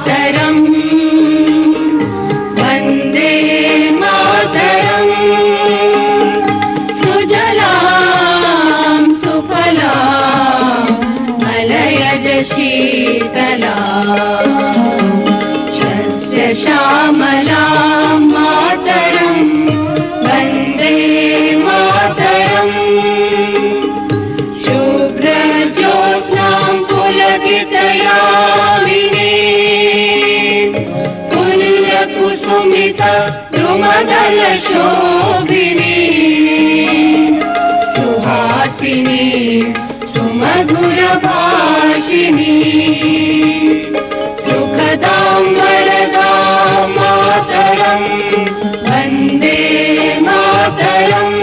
मातरम् वन्दे मातरम् सुजलां सुफलां मलयज शीतलां शस्य श्यामलां मातरम् वन्दे मातरम् शुभ्रज्योत्स्नां पुलकितयामिनीं पुल्लकुसुमित द्रुमदलशोभिनीं सुहासिनीं सुमधुरभाषिणीं सुखदां वरदां मातरम् वन्दे मातरम्।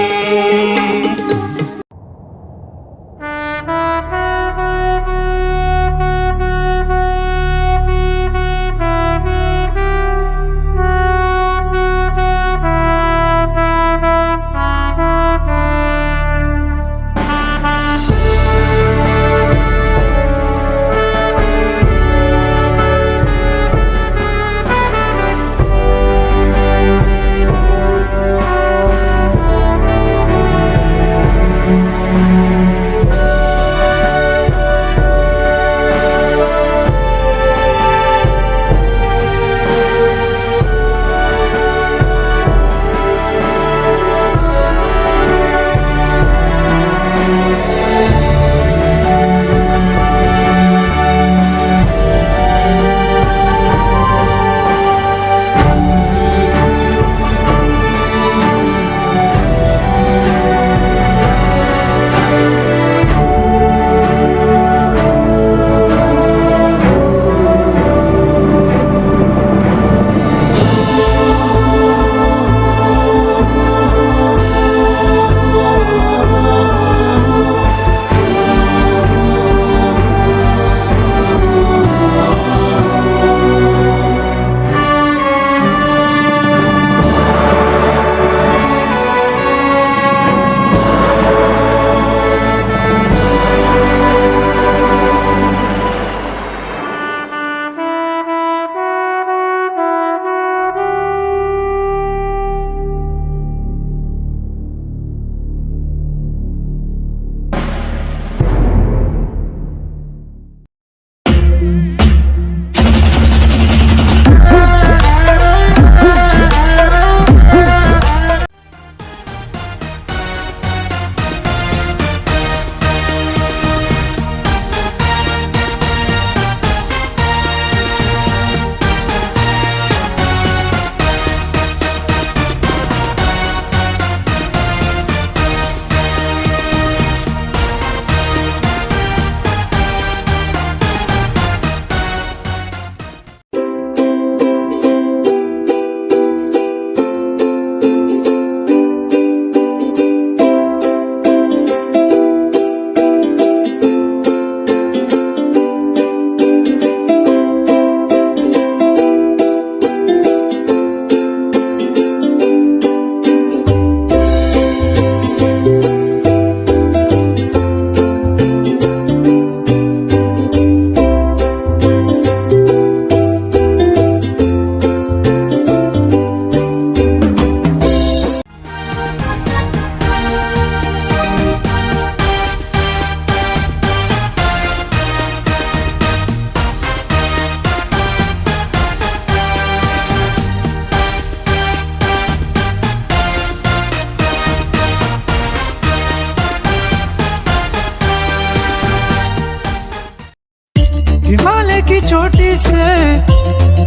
हिमालय की चोटी से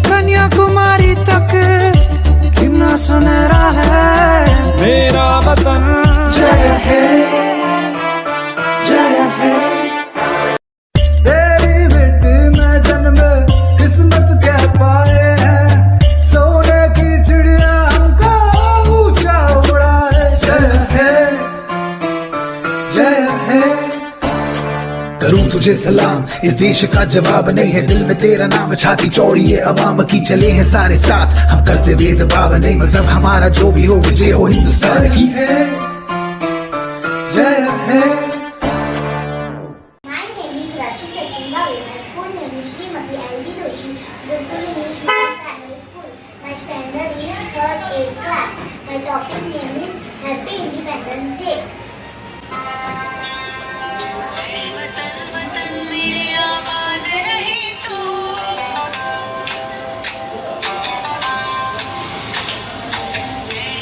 कन्याकुमारी तक कितना सुनहरा है मेरा वतन। जय है जय है तेरी बेटी में जन्म किस्मत कह पाए हैं, सोने की चिड़िया हमको ऊंचा उड़ाए। जय है जय है करूं तुझे सलाम, इस देश का जवाब नहीं है, दिल में तेरा नाम, छाती चौड़ी है अवाम की, चले हैं सारे साथ, हम करते भेदभाव नहीं, मतलब हमारा जो भी हो विजय हो हिंदुस्तान की। जय है। My name is Rashi Sachin Gave. My school name is Srimati L.D. Doshi, Gurukul English Medium Primary School. My standard is 3rd A class. My topic name is Happy Independence Day. वतन वतन मेरे आबाद रहे तू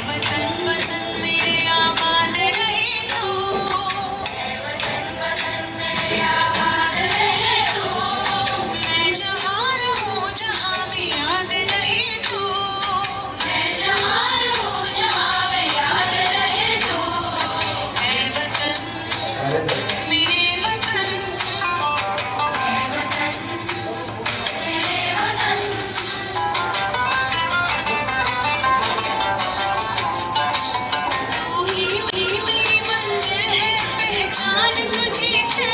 वतन वतन मेरे आबाद रहे तू वतन वतन मेरे आबाद रहे तू मैं जहाँ रहूँ जहाँ भी याद रहे तू मैं जहाँ रहूँ जहाँ भी याद रहे तू वतन मेरे वतन मेरे वतन तू ही मेरी मंजिल है पहचान तुझी से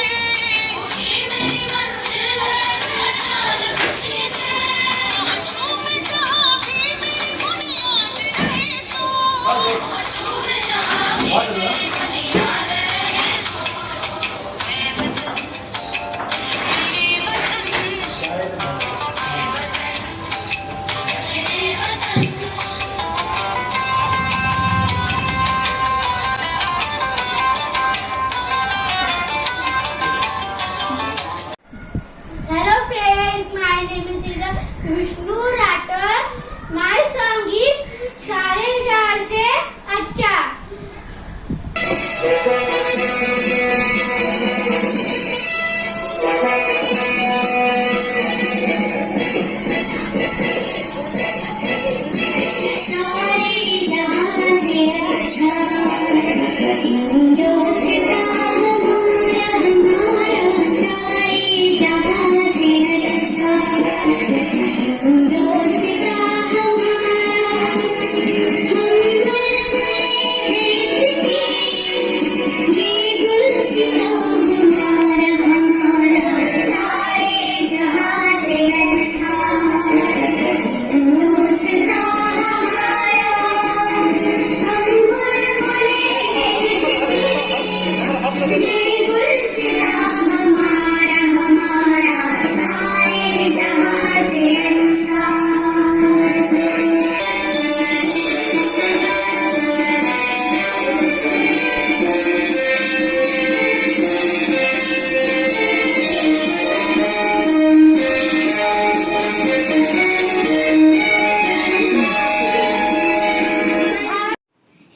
तू ही मेरी मंजिल है पहचान तुझी से पहुँचूं मैं जहाँ भी मेरी बुनियाद रहे तो पहुँचूं मैं जहाँ भी मेरी बुनियाद रहे तो मैं वतन मेरे वतन मेरे वतन Hello friends, my name is Vishnu Rathod. My song is सारे जहाँ से अच्छा. सारे जहाँ से अच्छा हिंदुस्तान हमारा हमारा सारे जहाँ से अच्छा हिंदुस्तान हमारा हम ये गुलसितान हमारा हमारा सारे जहाँ से अच्छा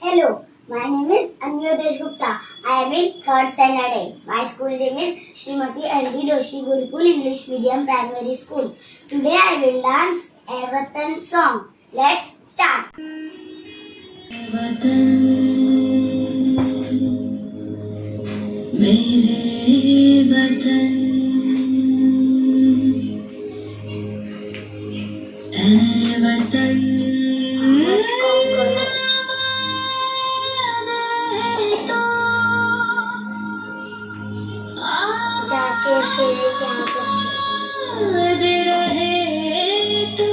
Hello, my name is Anyodesh Gupta. I am in 3rd standard A. My school name is Srimati L.D. Doshi Gurukul English Medium Primary School. Today I will dance a Vatan song. Let's start. मेरे वतन ऐ वतन जाके फिर यहाँ पर याद रहे तू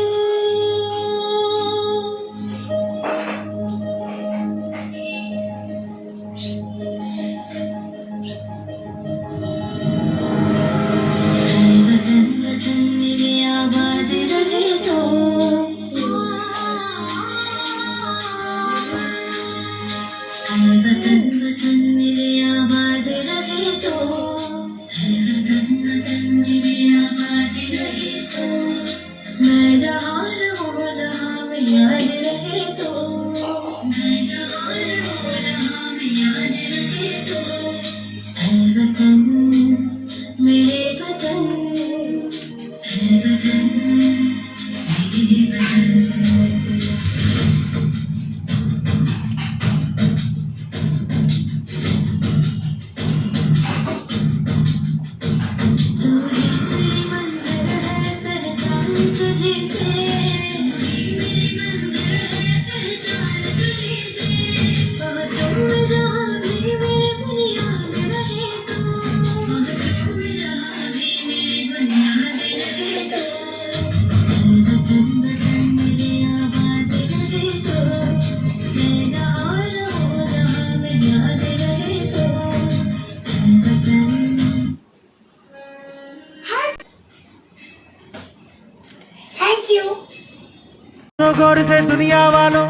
गौर से दुनिया वालों,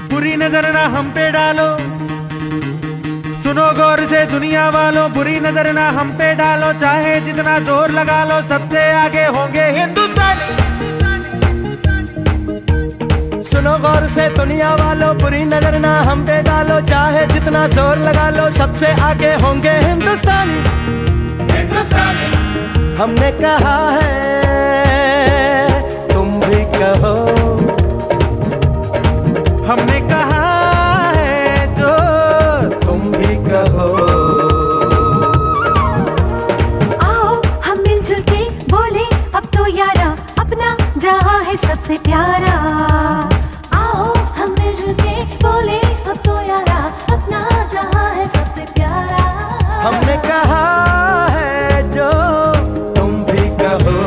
बुरी नजर ना हम पे डालो। सुनो गौर से दुनिया वालों, बुरी नजर ना हम पे डालो। चाहे जितना जोर लगा लो, सबसे आगे होंगे हिंदुस्तानी। सुनो गौर से दुनिया वालों, बुरी नजर ना हम पे डालो। चाहे जितना जोर लगा लो, सबसे आगे होंगे हिंदुस्तानी। हमने कहा है, तुम भी कहो। हमने कहा है जो तुम भी कहो। आओ हम मिलजुल के बोले अब तो यारा, अपना जहां है सबसे प्यारा। आओ हम मिलजुल के बोले अब तो यारा, अपना जहां है सबसे प्यारा। हमने कहा है जो तुम भी कहो।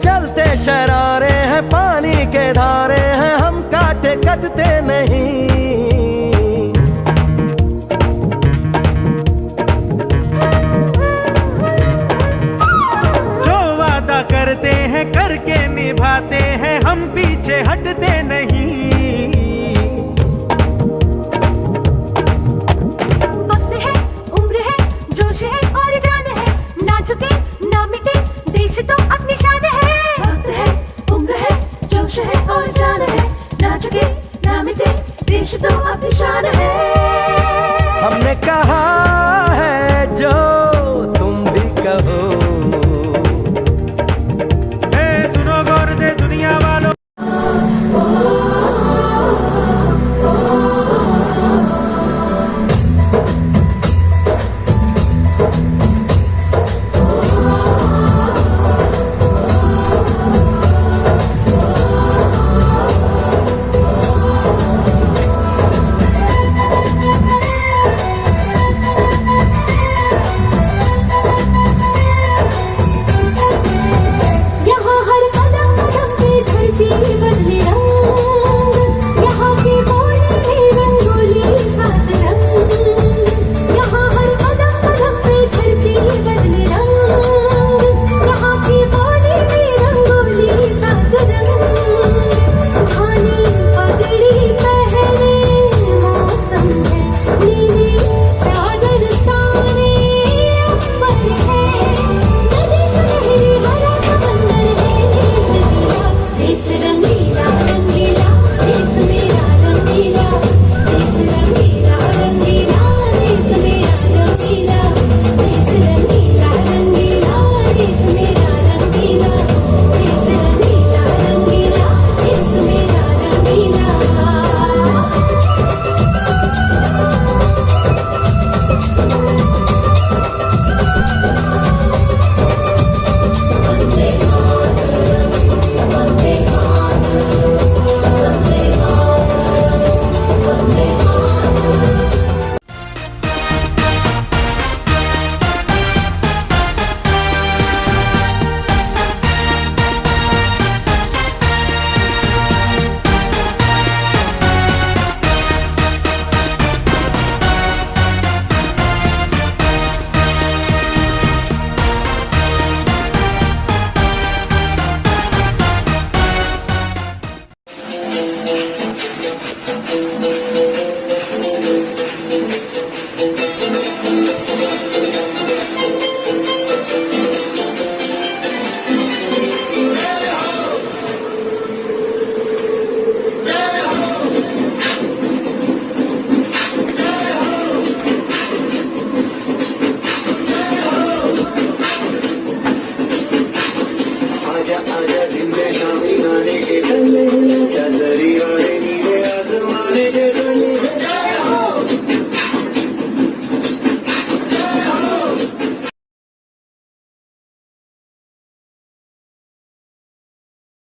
जलते शरारे हैं, पानी के धारे हैं, हम काटे कटते नहीं। जो वादा करते हैं करके निभाते हैं, हम पीछे हटते नहीं। वक्त है, उम्र है, जोश है और जान है, ना झुके ना मिटे, देश तो अपनी शान है। वक्त है, उम्र है, जोश है और जान है, ना झुके ना मिटे, देश तो अपनी शान है। हमने कहा है जो तुम भी कहो। सुनो गौर से दुनिया वालों। यहाँ हर कदम कदम पे धरती बदले रंग, यहाँ की बोली में रंगोली सात रंग। यहाँ हर कदम कदम पे धरती बदले रंग, यहाँ की बोली में रंगोली सात रंग। सुहानी पगड़ी पहने मौसम है, नीली चादर ताने ऊपर है, नदी सुनहरी हरा समंदर है। देश रंगीला रंगीला, देश मेरा रंगीला, देश रंगीला रंगीला, देश मेरा रंगीला, देश रंगीला रंगीला, देश मेरा रंगीला, देश रंगीला रंगीला, देश मेरा रंगीला।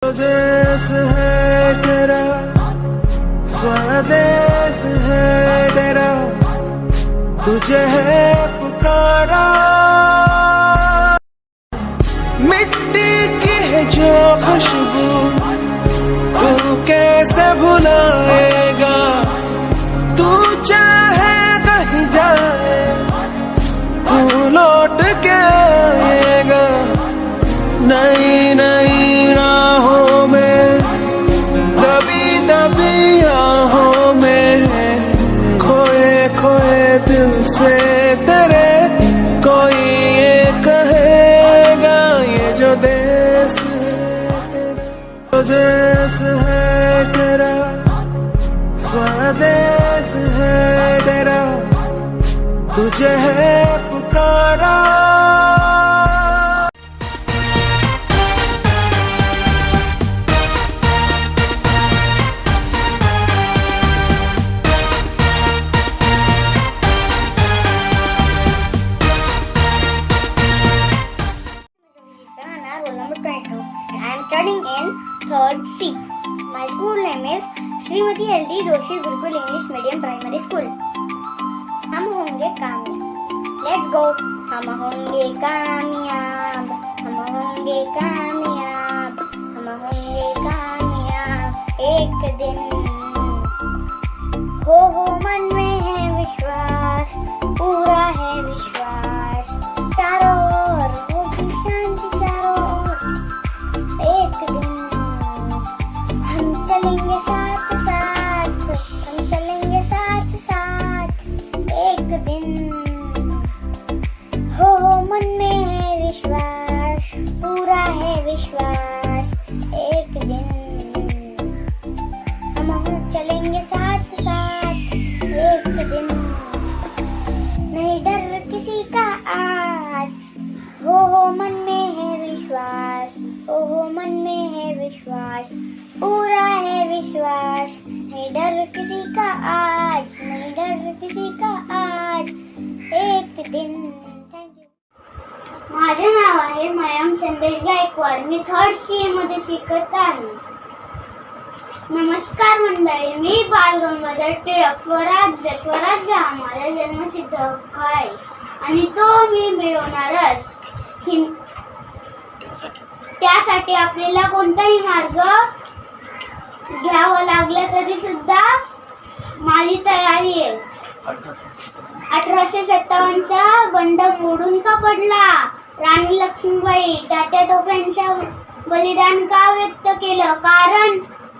देश है तेरा, स्वदेश है तेरा, तुझे है पुकारा, मिट्टी की है जो खुशबू तू कैसे भुलाएगा, तू चाहे कहीं जाए तू लौट के आएगा। नई नई राहों में दबी दबी आहों में खोए खोए दिल से तेरे कोई ये कहेगा, ये जो देश है तेरा, जो देश है तेरा, स्वदेश है तेरा, तुझे है पुकारा। Roll number 22. I am studying in 3rd C. My school name is Srimati L.D. Doshi Gurukul English Medium Primary School. हम होंगे कामयाब. Let's go. हम होंगे कामयाब. हम होंगे कामयाब. हम होंगे कामयाब एक दिन. हो मन में है विश्वास, पूरा है विश्वास. चारों ओर होगी शांति चारों ओर. एक दिन हम चलेंगे साथ साथ, हम चलेंगे साथ साथ. एक दिन हो मन में है विश्वास, पूरा है विश्वास. एक दिन हम चलेंगे साथ साथ. एक दिन नहीं डर किसी का आज, हो मन में है विश्वास, हो मन में है विश्वास, पूरा है विश्वास. नहीं डर किसी का आज, नहीं डर किसी का आज. एक दिन. Thank you. माझे नाव आहे मयांक संदेश गायकवाड. मी 3rd C मध्ये शिकत आहे. नमस्कार मंडळी, मी बाल गंगाधर टिळक. स्वराज्य हा माझा जन्मसिद्ध हक्क आहे आणि तो मी मिळवणारच. त्यासाठी आपल्याला कोणताही मार्ग घ्यावा लागला तरी सुद्धा माझी तयारी आहे. 1857चा बंड मोडून का पडला? राणी लक्ष्मीबाई तात्या टोप्यांच्या बलिदान का व्यक्त केलं?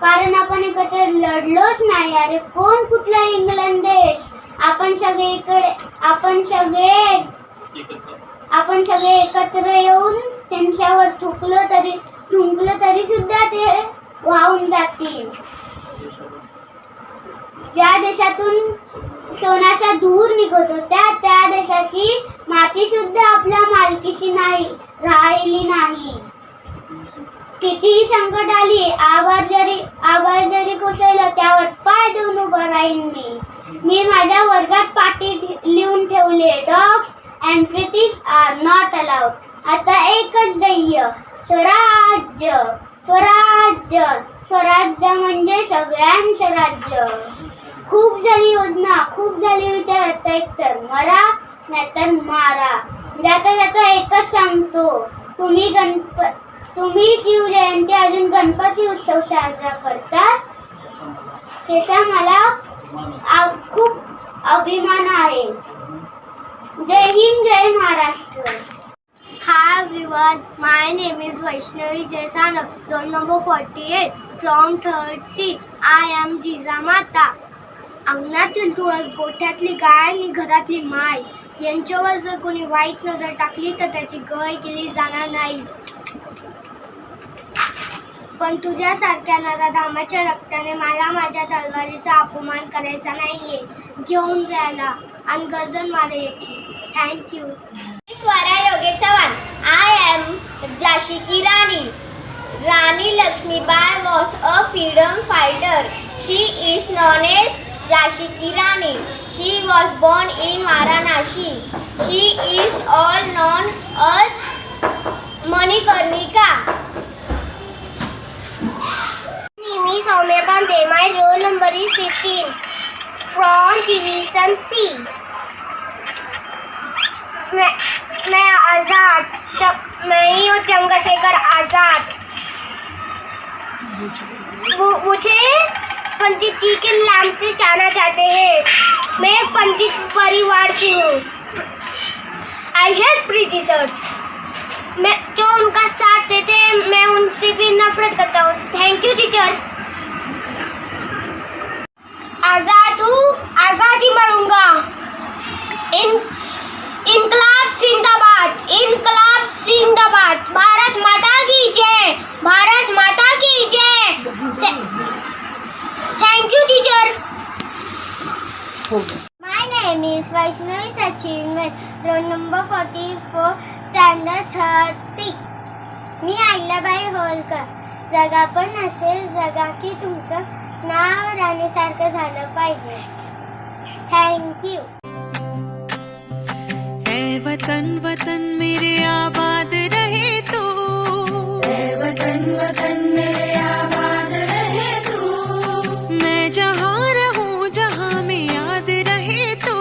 कारण आपण एकत्र लढलोच नाही. अरे कोण कुठला इंग्लंड देश? आपण सगळे एकत्र येऊन त्यांच्यावर थुंकलो तरी सुद्धा ते वाहून जातील. ज्या देशातून सोन्याचा धूर निघतो त्या देशाची माती सुद्धा आपल्या मालकीची राहिली नाही. कितीही संकट आली, आभार जरी कोसळलं, त्यावर पाय देऊन उभं राहीन मी माझ्या वर्गात पाटी लिहून ठेवले, dogs and British are not allowed. आता एकच ध्येय, स्वराज्य. स्वराज्य स्वराज्य म्हणजे सगळ्यांचं राज्य. खूप झाली योजना, खूप झाली विचार, आता एकतर मरा नाहीतर मारा. जाता जाता एकच सांगतो, तुम्ही शिवजयंती अजून गणपती उत्सव साजरा करतात, त्याचा मला खूप अभिमान आहे. जय हिंद, जय Maharashtra. Hi everyone, my name is Vaishnavi Jaisanav, roll number 48 from 3rd C. I am Jizamata. अंगणातील तुळस, गोठ्यातली गाय आणि घरातली माय यांच्यावर जर कोणी वाईट नजर टाकली तर त्याची गय केली जाणार नाही. पण तुझ्यासारख्या नराधामाच्या रक्ताने मला माझ्या तलवारीचा अपमान करायचा नाहीये. घेऊन जायला आणि गर्दन मारायची. Thank you. Swara Yogesh Chavan. I am Jhansi Ki Rani. Rani Lakshmibai was a freedom fighter. She is known as Jhansi Ki Rani. She was born in Varanasi. She is all known as Manikarnika. मी सौम्या बांदे. My roll number is 15 from Division C. मैं आजाद मैं ही हूँ चंद्रशेखर आजाद। मुझे पंडित जी के नाम से जाना चाहते हैं। मैं एक पंडित परिवार से हूँ। I hate Britishers. मैं जो उनका साथ देते हैं मैं उनसे भी नफरत करता हूँ। Thank you teacher. आजाद हूँ, आजाद ही मरूंगा। इनकलाब जिंदाबाद, इनकलाब जिंदाबाद। भारत माता की जय, भारत माता की जय। Thank you teacher. My name is Vaishnavi Sachin, roll number 44, standard 3rd C. मी अहिल्याबाई होळकर. जगा पण असेल जगा की तुमचं नाव राणीसारखं झालं पाहिजे. Thank you. ऐ वतन वतन मेरे आबाद रहे तू, ऐ वतन वतन मेरे आबाद रहे तू। मैं जहाँ रहूँ जहाँ में याद रहे तू।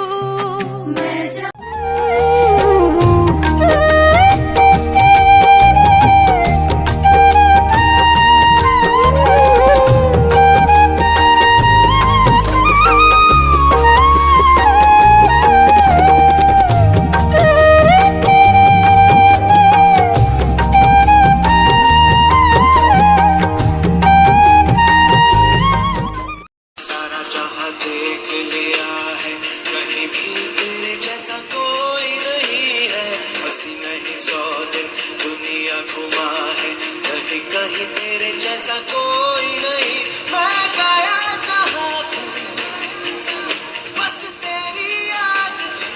सारा जहां देख लिया है, कहीं भी तेरे जैसा कोई नहीं है। हंसी नहीं 100 दिन दुनिया घुमा है, कहीं कहीं तेरे जैसा कोई नहीं। मैं गया जहां बस तेरी याद थी,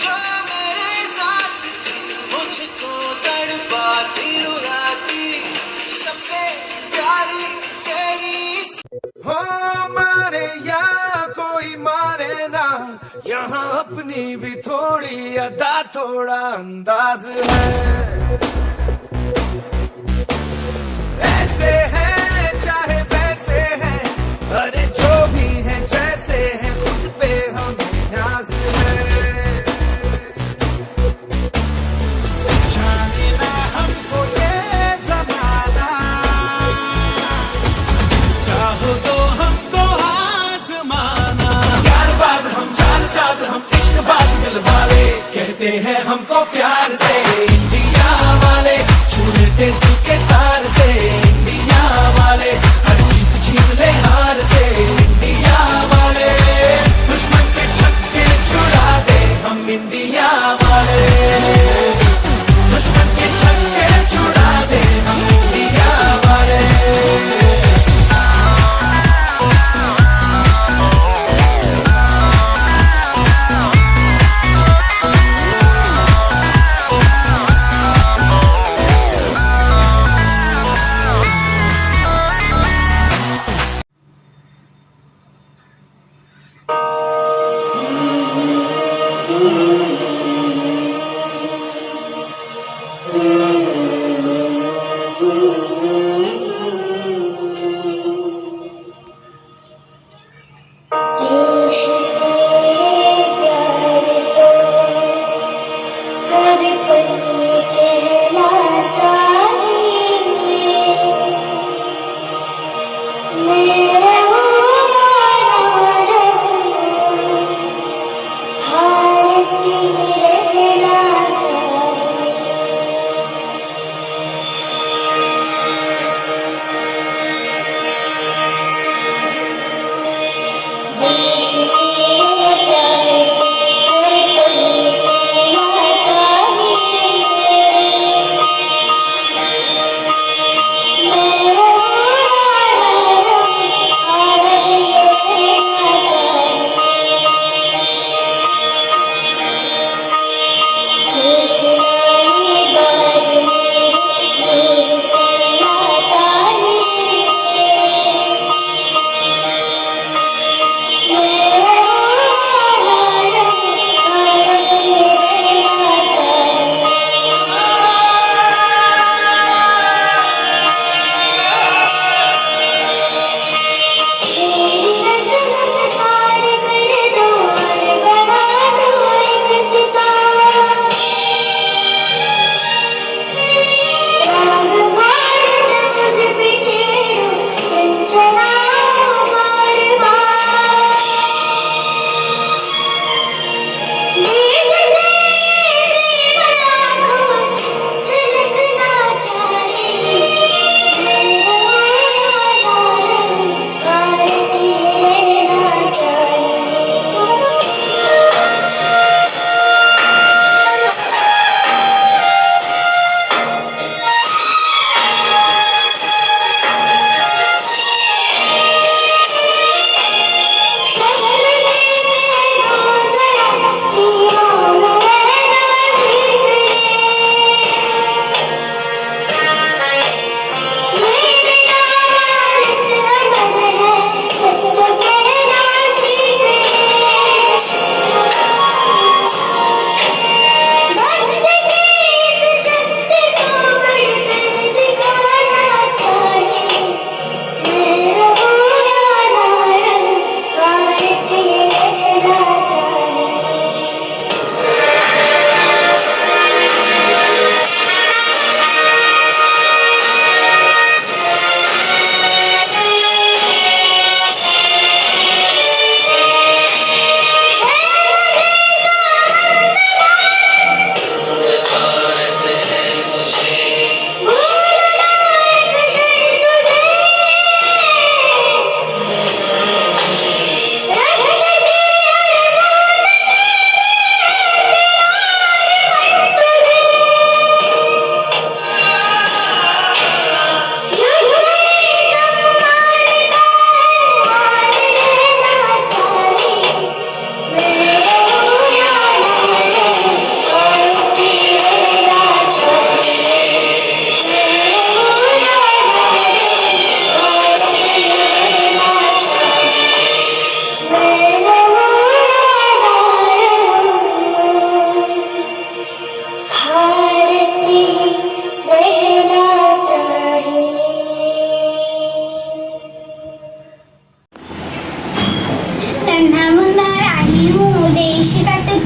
जो मेरे साथ थी, मुझको तड़पाती रुलाती, सबसे प्यारी तेरी। हो मारे या कोई मारे ना, यहाँ अपनी भी थोड़ी अदा थोड़ा अंदाज है। ऐसे हैं चाहे वैसे हैं, अरे जो भी हैं जैसे हैं, खुद पे हमें नाज है। जाने ना हमको ये जमाना, चाहो तो हमको आजमाना। यारबाज हम, जालसाज हम, इश्कबाज दिल वाले, कहते हैं हमको प्यार से इंडिया वाले। छू लेते दिल के तार से इंडिया वाले, हर जीत छीन ले हार से इंडिया वाले। दुश्मन के छक्के छुड़ा दे हम इंडिया वाले, दुश्मन के छक्के छुड़ा दे हम इंडिया वाले।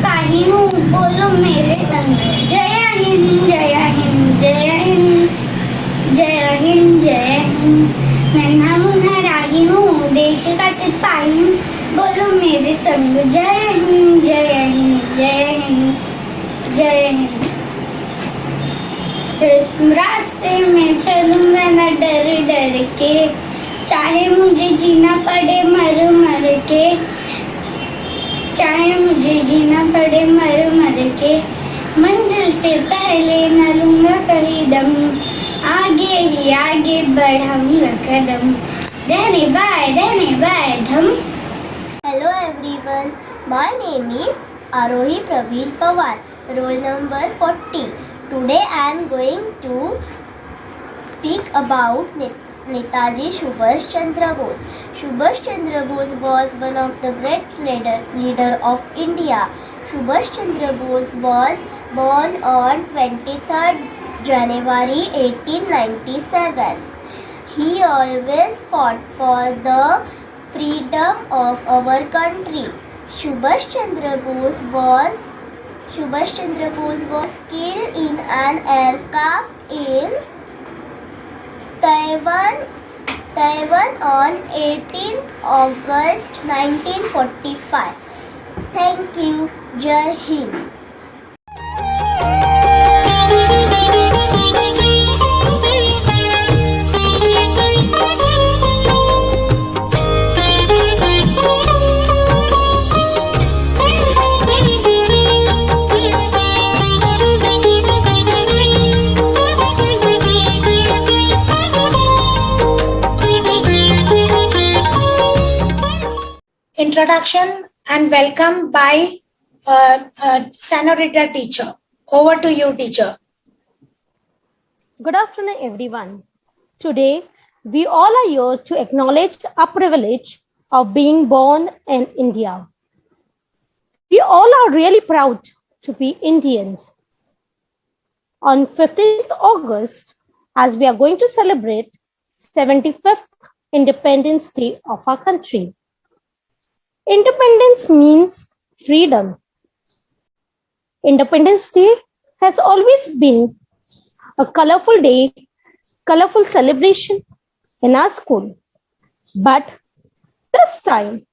सिपाही हूँ बोलो मेरे संग। जय हिंद जय हिंद जय हिंद जय हिंद जय हिंद। नन्हा मुन्हा राही हूँ देश का सिपाही हूँ बोलो मेरे संग। जय हिंद जय हिंद जय हिंद जय हिंद। रास्ते में चलूंगा न डर डर के, चाहे मुझे जीना पड़े मर मर के, चाहे मुझे जीना पड़े मर मर के। मंजिल से पहले न लूंगा कहीं दम, आगे ही आगे बढ़ाऊंगा कदम। रहने बाय धम। Hello everyone, my name is Arohi Praveen Pawar, roll number 40. Today I am going to speak about Netaji Subhash Chandra Bose. Subhash Chandra Bose was one of the great leader of India. Subhash Chandra Bose was born on 23rd January 1897. He always fought for the freedom of our country. Subhash Chandra Bose was killed in an aircraft in Taiwan on 18th August 1945. Thank you. Jai Hind. Introduction and welcome by Senorita teacher. Over to you, teacher. Good afternoon, everyone. Today, we all are here to acknowledge our privilege of being born in India. We all are really proud to be Indians. On 15th August, as we are going to celebrate 75th Independence Day of our country. Independence means freedom. Independence Day has always been a colorful day, colorful celebration in our school. But this time,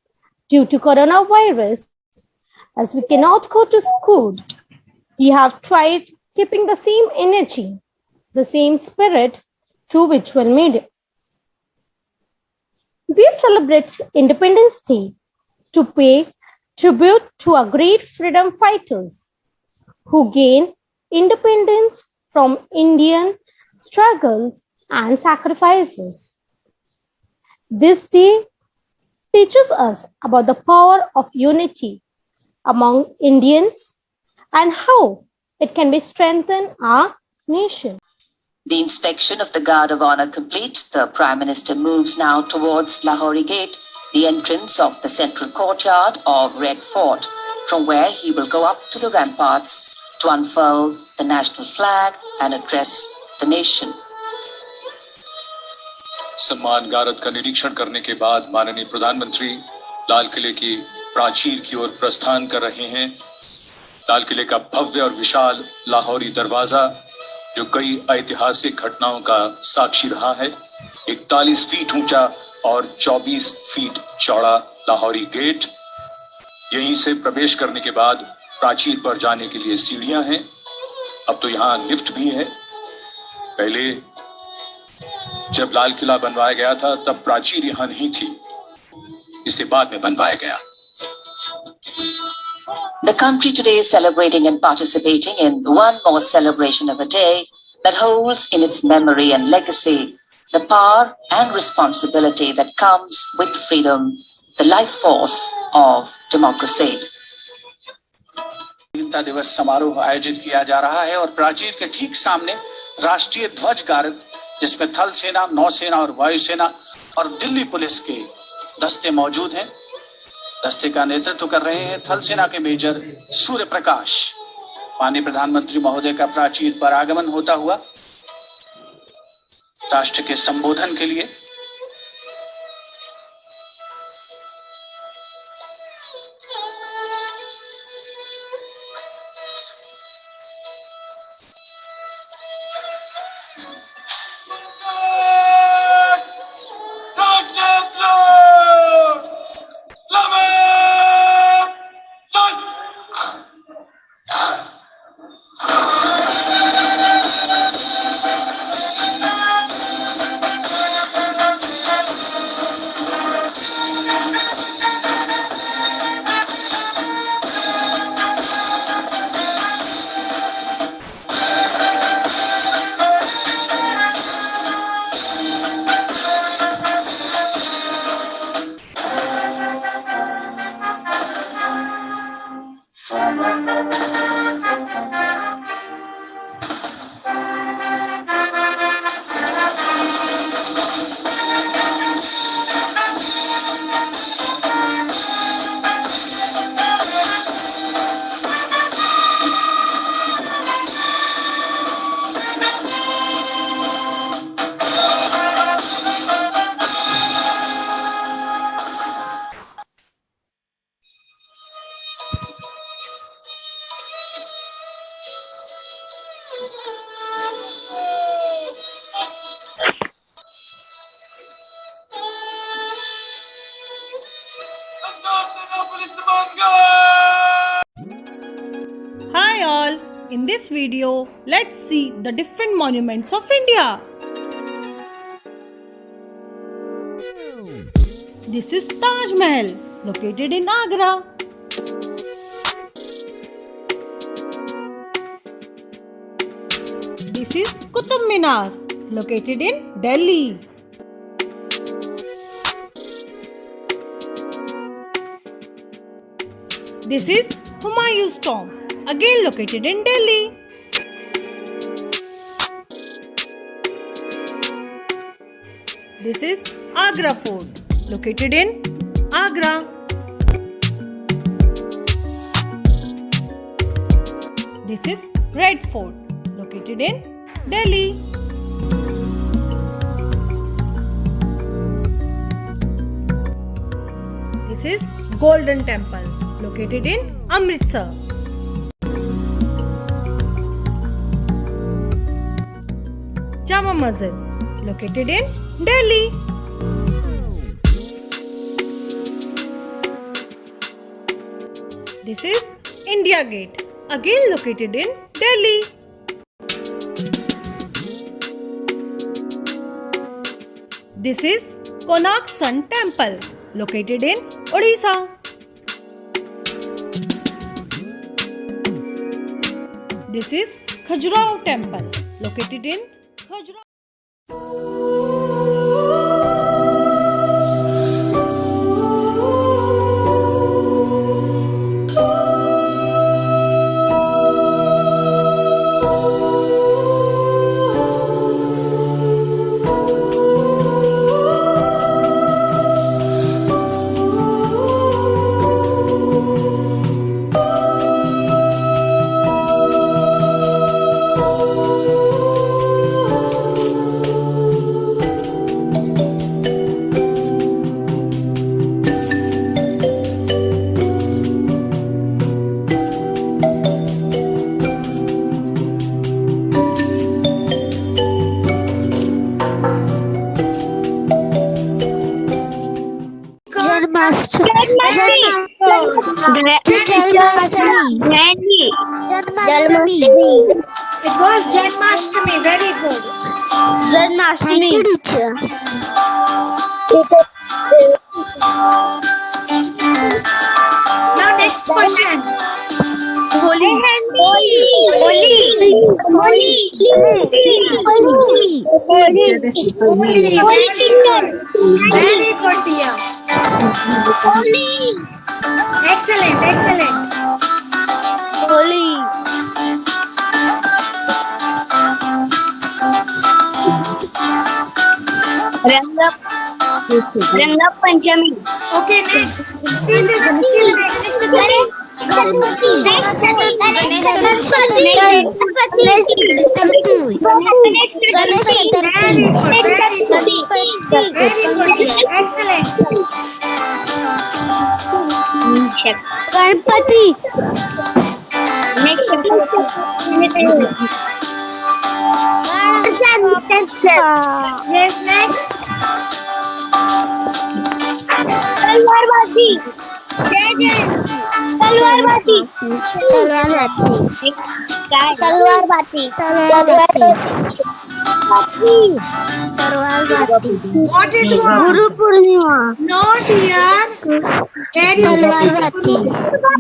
due to coronavirus, as we cannot go to school, we have tried keeping the same energy, the same spirit through virtual media. We celebrate Independence Day to pay tribute to our great freedom fighters who gained independence from Indian struggles and sacrifices. This day teaches us about the power of unity among Indians and how it can be strengthened our nation. The inspection of the Guard of Honor complete, the Prime Minister moves now towards Lahori Gate, the entrance of the central courtyard of Red Fort, from where he will go up to the ramparts to unfurl the national flag and address the nation. सम्मान गारद का निरीक्षण करने के बाद माननीय प्रधानमंत्री लाल किले की प्राचीर की ओर प्रस्थान कर रहे हैं। लाल किले का भव्य और विशाल लाहौरी दरवाजा, जो कई ऐतिहासिक घटनाओं का साक्षी रहा है, 41 फीट ऊंचा और 24 फीट चौड़ा लाहौरी गेट। यहीं से प्रवेश करने के बाद प्राचीर पर जाने के लिए सीढ़ियां हैं। अब तो यहाँ लिफ्ट भी है। पहले जब लाल किला बनवाया गया था तब प्राचीर यहाँ नहीं थी, इसे बाद में बनवाया गया। The country today is celebrating and participating in one more celebration of a day that holds in its memory and legacy the power and responsibility that comes with freedom, the life force of democracy. स्वतंत्रता दिवस समारोह आयोजित किया जा रहा है और प्राचीर के ठीक सामने राष्ट्रीय ध्वज गारद, जिसमें थल सेना, नौसेना और वायुसेना और दिल्ली पुलिस के दस्ते मौजूद हैं। दस्ते का नेतृत्व कर रहे हैं थल सेना के मेजर सूर्य प्रकाश। माननीय प्रधानमंत्री महोदय का प्राचीर पर आगमन होता हुआ राष्ट्र के संबोधन के लिए Hi all, in this video, let's see the different monuments of India. This is Taj Mahal, located in Agra. This is Qutub Minar, located in Delhi. This is Humayun's tomb, again located in Delhi. This is Agra Fort, located in Agra. This is Red Fort, located in Delhi. This is Golden Temple, located in Amritsar. Jama Masjid, located in Delhi. This is India Gate, again located in Delhi. This is Konark Sun Temple, located in Odisha. This is Khajuraho Temple, located in Khajuraho. It was Janmashtami. Very good. Thank you, teacher. Now next question. Holi. Very good, dear. Excellent, excellent. Ranga Panchami. Okay, next. See this. Ganpati. Next. Yes, next. Talwar Bazi. तलवारबाजी तलवारबाजी तलवारबाजी तलवारबाजी What it was? Guru Purnima No, dear. Very तलवारबाजी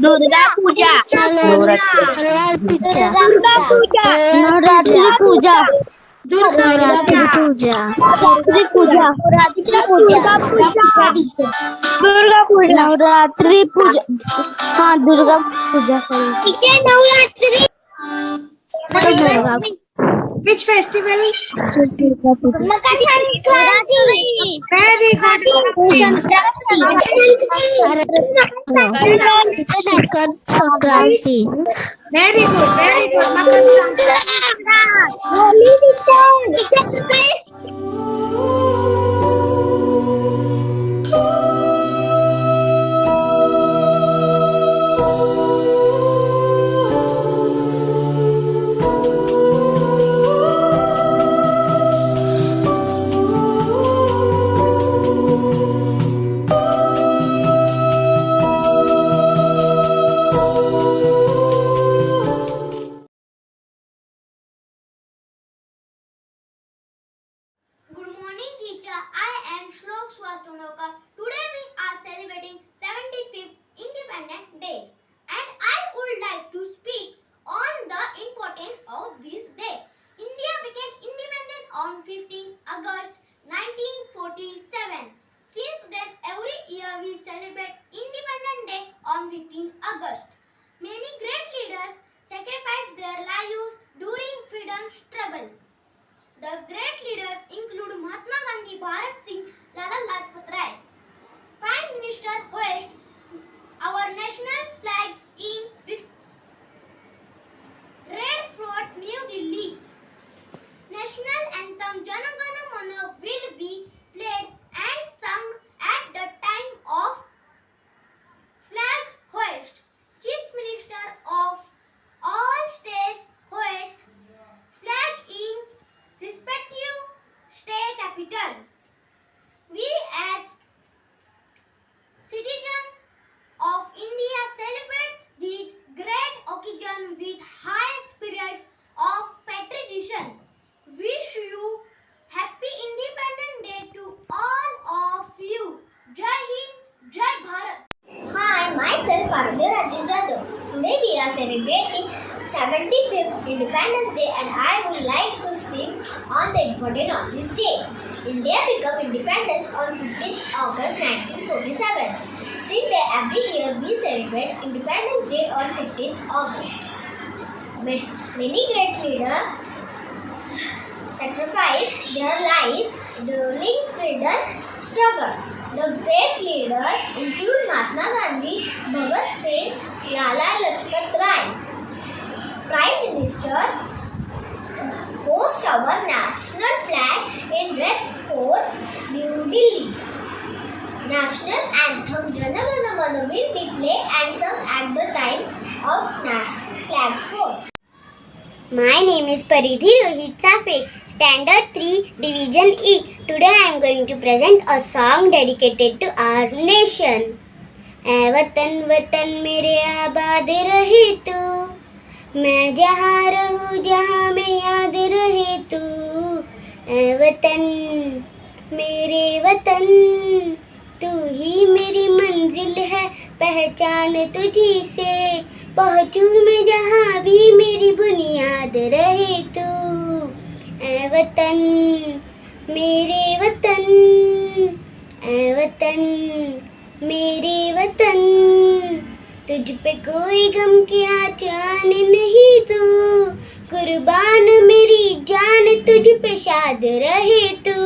दुर्गा पूजा नवरात्रि पूजा नवरात्रि पूजा नवरात्रि पूजा नवरात्रि पूजा दुर्गा पूजा नवरात्रि पूजा हाँ Durga Puja Navratri Which festival? Makar Sankranti Very good. Makar Sankranti Very good. Very good. Makar Good morning, teacher. I am Shlok Swastonokar. Today we are celebrating 75th Independence Day, and I would like to speak on the importance of this day. India became independent on 15 August 1947. Since then, every year we celebrate Independence Day on 15 August. Many great leaders sacrificed their lives during freedom struggle. The great leaders include Mahatma Gandhi, Bharat Singh, Lala Lajpat Rai. Prime Minister hoists our national flag in Red Fort, New Delhi. National anthem Jana Gana Mana will be played and sung at the time of flag hoist. Chief Minister of all states hoist flag in respective state capital. We as citizens of India celebrate this great occasion with high spirits of patriotism. Wish you happy Independence Day to all of you. Jai Hind, Jai Bharat. Hi, myself Parvati Rajesh Jadhav. Today we are celebrating 75th Independence Day and I would like to speak on the importance of this day. India became independent on 15th August 1947. Since then, every year we celebrate Independence Day on 15th August. Many great leaders sacrificed their lives during freedom struggle. The great leaders include Mahatma Gandhi, Bhagat Singh, Lala Lajpat Rai. Prime Minister hosts our national flag in Red Fort, New Delhi. National anthem Jana Gana Mana will be played and sung at the time of flag hoist. My name is Paridhi Rohit Safe, Standard 3, Division E. Today I am going to present a song dedicated to our nation. ऐ वतन वतन मेरे आबाद रहे तू, मैं जहाँ रहूँ जहाँ में याद रहे तू। ऐ वतन मेरे वतन, तू ही मेरी मंजिल है, पहचान तुझी से पहुँचूँ मैं जहाँ भी मेरी बुनियाद रहे तू। ऐ वतन मेरे वतन, ऐ वतन मेरे वतन, तुझ पे कोई गम की आँच नहीं तू, कुर्बान मेरी जान तुझ पे शाद रहे तू,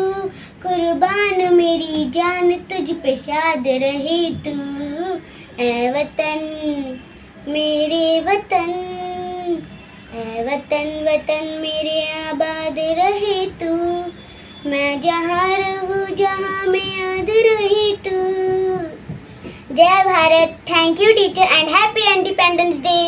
कुर्बान मेरी जान तुझ पे शाद रहे तू। ऐ वतन मेरे वतन, ऐ वतन वतन मेरे आबाद रहे तू, मैं जहाँ रहूँ जहाँ में याद रहे तू। जय Bharat. Thank you teacher and happy independence day.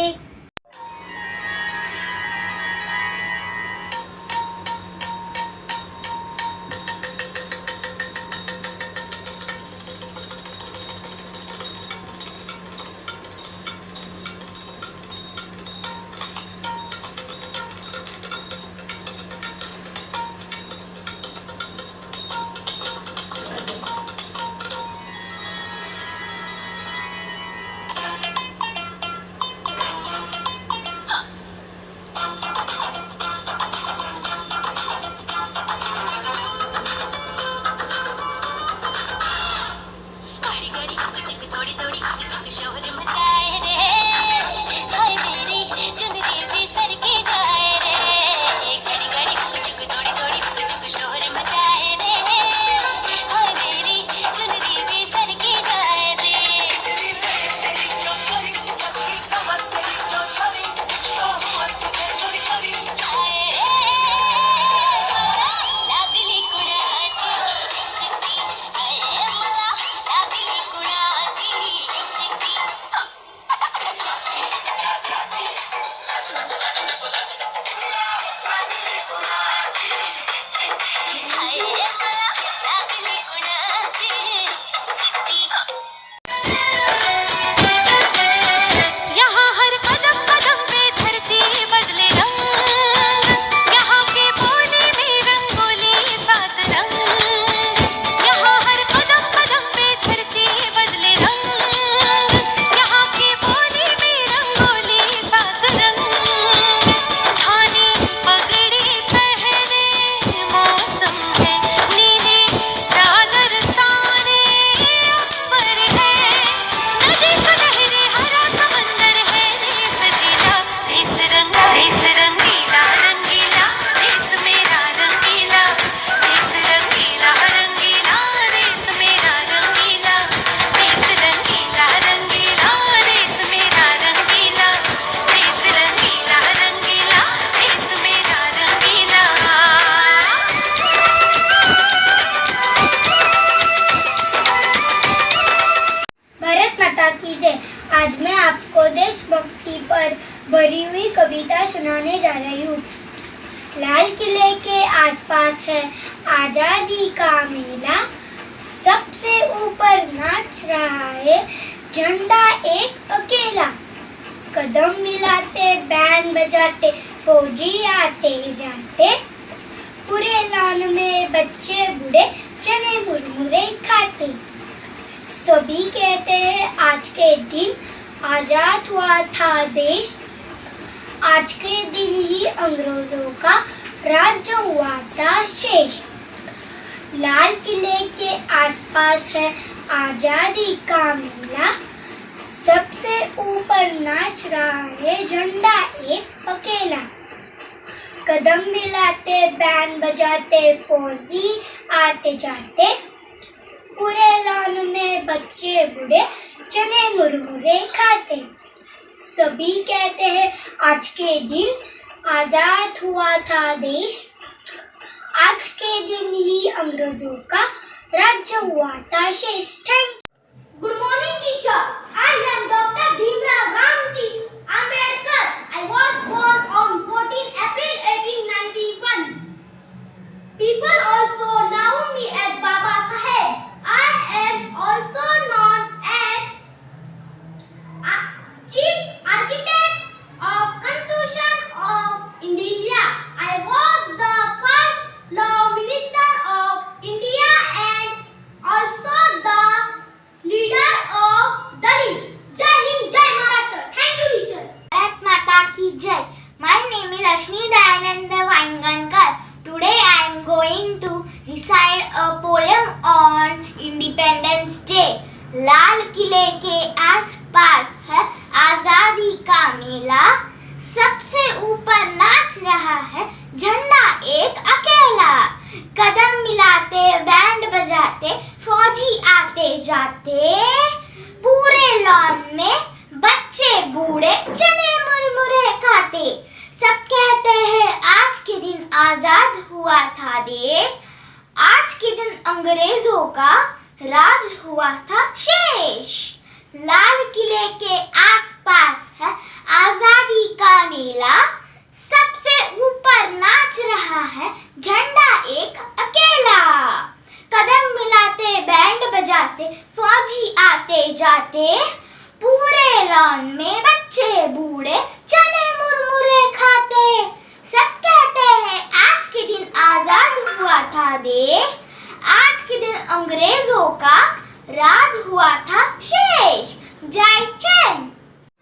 आज मैं आपको देशभक्ति पर भरी हुई कविता सुनाने जा रही हूँ। लाल किले के आसपास है आजादी का मेला, सबसे ऊपर नाच रहा है झंडा एक अकेला। कदम मिलाते बैंड बजाते फौजी आते जाते, पूरे लॉन में बच्चे बूढ़े चने मुरमुरे खाते। सभी कहते हैं आज के दिन आजाद हुआ था देश, आज के दिन ही अंग्रेजों का राज्य हुआ था शेष। लाल किले के आसपास है आजादी का मेला, सबसे ऊपर नाच रहा है झंडा एक अकेला। कदम मिलाते बैंड बजाते फौजी आते जाते, पूरे लॉन में बच्चे बूढ़े चने मुरमुरे खाते। सभी कहते हैं आज के दिन आजाद हुआ था देश, आज के दिन ही अंग्रेजों का राज्य हुआ था शेष। Thank you. Good morning, teacher. I am Dr. Bhimrao Ramji Ambedkar. I was born on 14 April 1891. People also know me as Baba Saheb. I am also known as Chief Architect of Constitution of India. I was the first Law Minister of India and also the leader of Dalit. Jai Hind, Jai Maharashtra. Thank you, teacher. Bharat Mata ki Jai. My name is Ashni Dayananda Vaingankar. Today I am going to recite a poem on Independence Day. लाल किले के आसपास है आजादी का मेला, सबसे ऊपर नाच रहा है झंडा एक अकेला। कदम मिलाते बैंड बजाते फौजी आते जाते, पूरे लॉन में बच्चे बूढ़े चने मुरमुरे खाते। सब कहते हैं आज के दिन आजाद हुआ था देश, आज के दिन अंग्रेजों का राज हुआ था शेष। लाल किले के आसपास है आजादी का मेला, सबसे ऊपर नाच रहा है झंडा एक अकेला। कदम मिलाते बैंड बजाते फौजी आते जाते, पूरे लॉन में बच्चे बूढ़े चने मुरमुरे खाते। सब कहते हैं आज के दिन आजाद हुआ था देश, आज के दिन अंग्रेजों का राज हुआ था शेष। जय Hind.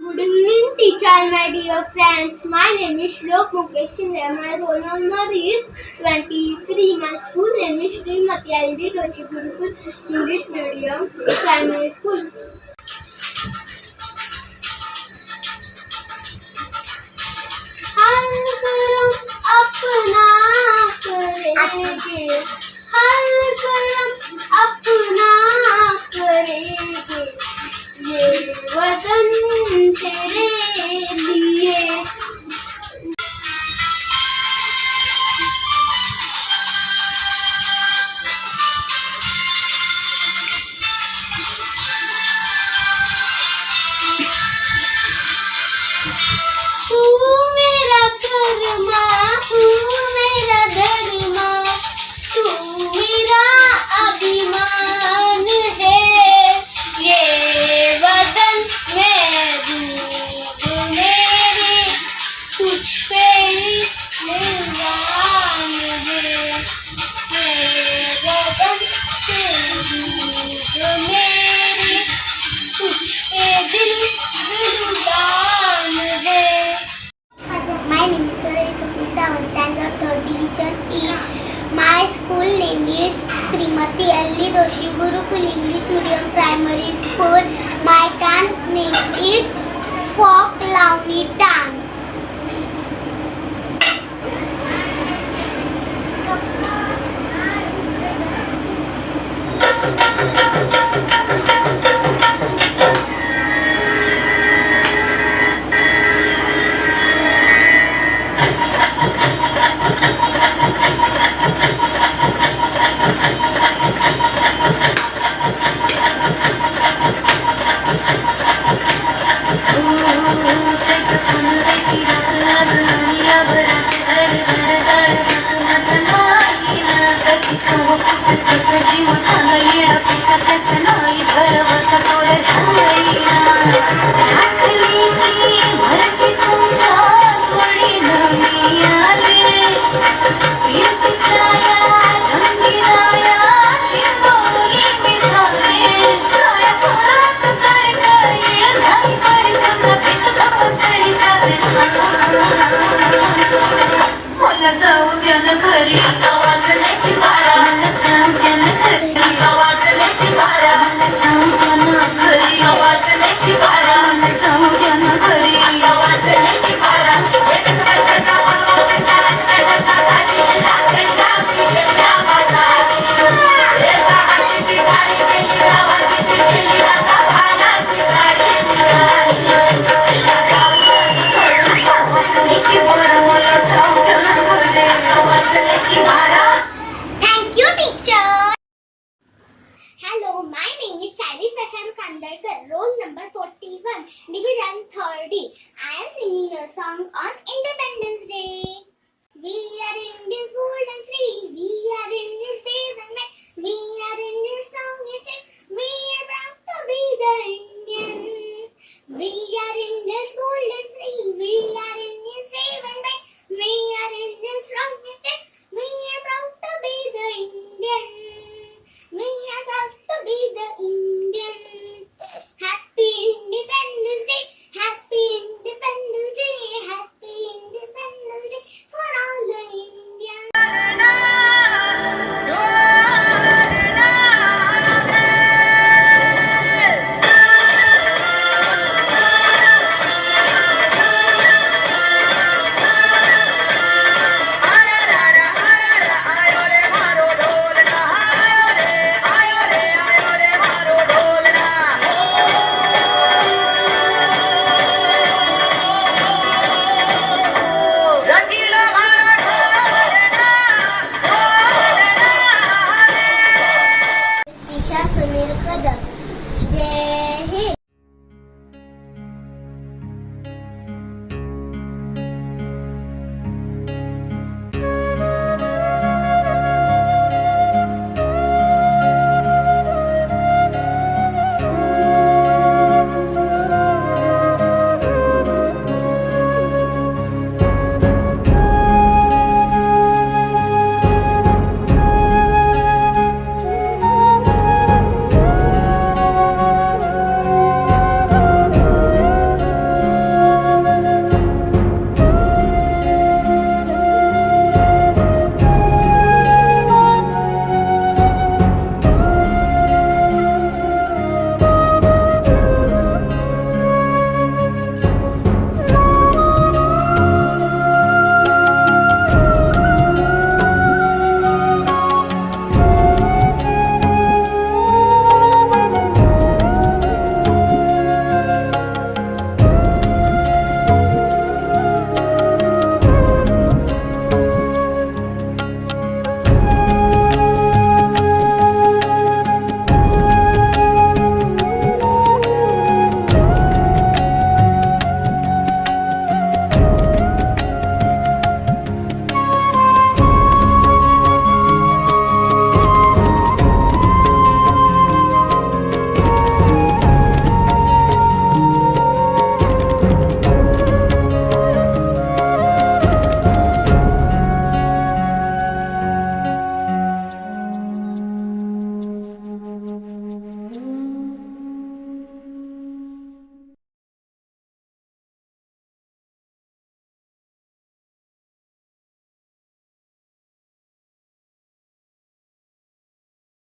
Good evening, teacher, my dear friends. My name is Shlok Mukesh Shinde. My roll number is 23. My school name is Srimati L.D. Doshi Gurukul English Medium Primary School. हर करम अपना करेंगे, हर करम अपना करेंगे, ये वतन तेरे लिए। तू मेरा कर्मा, तू मेरा धर्मा, तू मेरा अभिमान है। ये वतन में दूध मेरे तुझ पे ही कुर्बान है। ये वतन में दूध मेरे तुझ पे दिल कुर्बान है। My name is Suresh Supisa, standard 3rd division E. My school name is Srimati L.D. Doshi Gurukul English Medium Primary School. My dance name is Folk Lavani Dance. Thank you, teacher. Hello, my name is Sally Prashant Kandalkar, roll number 41, division 3rd D. I am singing a song on Independence Day. We are Indians bold and free. We are Indians brave and brave. We are Indians strong and safe. We are proud to be the Indian. We are Indians.